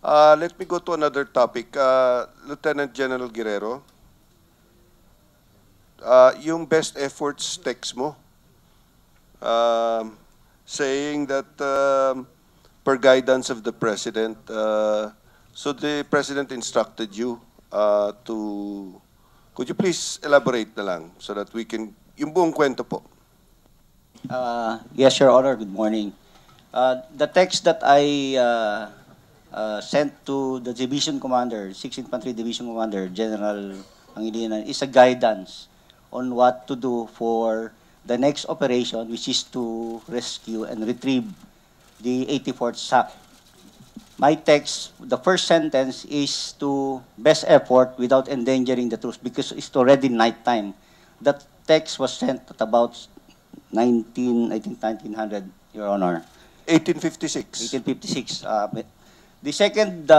Let me go to another topic. Lieutenant General Guerrero, yung best efforts text mo, saying that per guidance of the President, so the President instructed you could you please elaborate na lang so that we can, yung buong kwento po. Yes, Your Honor. Good morning. The text that I sent to the Division Commander, 6th Infantry Division Commander, General Pangilinan, is a guidance on what to do for the next operation, which is to rescue and retrieve the 84th SAC. My text, the first sentence is to best effort without endangering the troops because it's already nighttime. That text was sent at about 1900, Your Honor. 1856. 1856. The second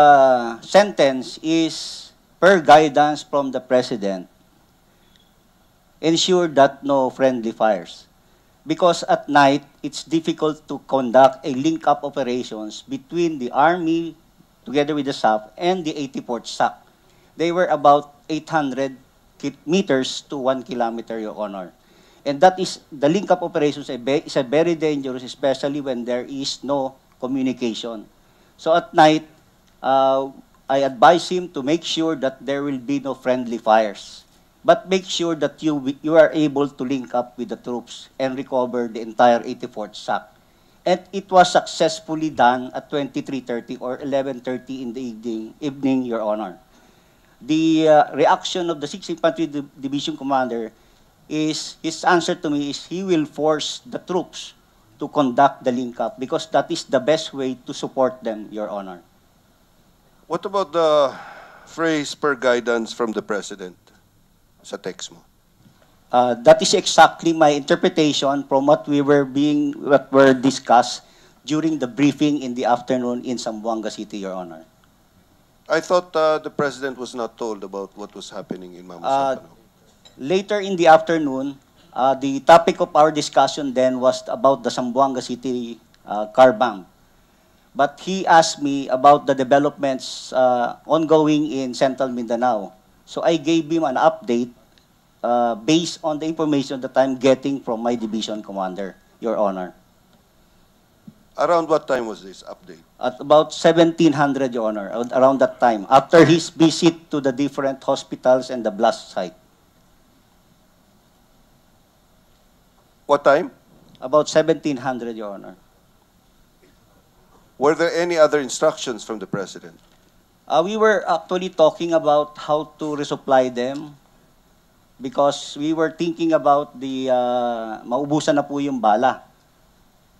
sentence is per guidance from the President, ensure that no friendly fires. Because at night, it's difficult to conduct a link-up operations between the Army, together with the SAF, and the 84th SAC. They were about 800 meters to 1 kilometer, Your Honor. And that is, the link-up operations is a very dangerous, especially when there is no communication. So at night, I advise him to make sure that there will be no friendly fires. But make sure that you are able to link up with the troops and recover the entire 84th SAC. And it was successfully done at 23:30 or 11:30 in the evening, Your Honor. The reaction of the 6th Infantry Division Commander is, his answer to me is he will force the troops to conduct the link-up because that is the best way to support them, Your Honor. What about the phrase per guidance from the President sa text mo? That is exactly my interpretation from what were discussed during the briefing in the afternoon in Zamboanga City, Your Honor. I thought the President was not told about what was happening in Mamasapano. Later in the afternoon, the topic of our discussion then was about the Zamboanga City car bomb. But he asked me about the developments ongoing in Central Mindanao. So I gave him an update based on the information that I'm getting from my division commander, Your Honor. Around what time was this update? At about 1700, Your Honor, around that time, after his visit to the different hospitals and the blast site. What time? About 1700, Your Honor. Were there any other instructions from the President? We were actually talking about how to resupply them because we were thinking about the maubusan na po yung bala.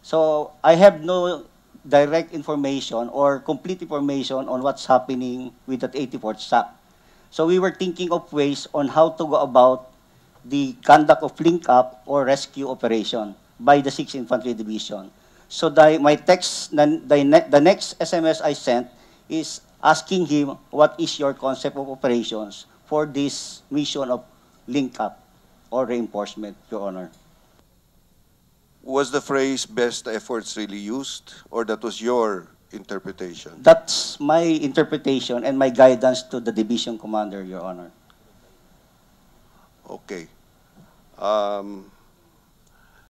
So I have no direct information or complete information on what's happening with that 84th SAC. So we were thinking of ways on how to go about the conduct of link-up or rescue operation by the 6th Infantry Division. So my text, the next SMS I sent is asking him, what is your concept of operations for this mission of link-up or reinforcement, Your Honor? Was the phrase best efforts really used, or that was your interpretation? That's my interpretation and my guidance to the division commander, Your Honor. Okay.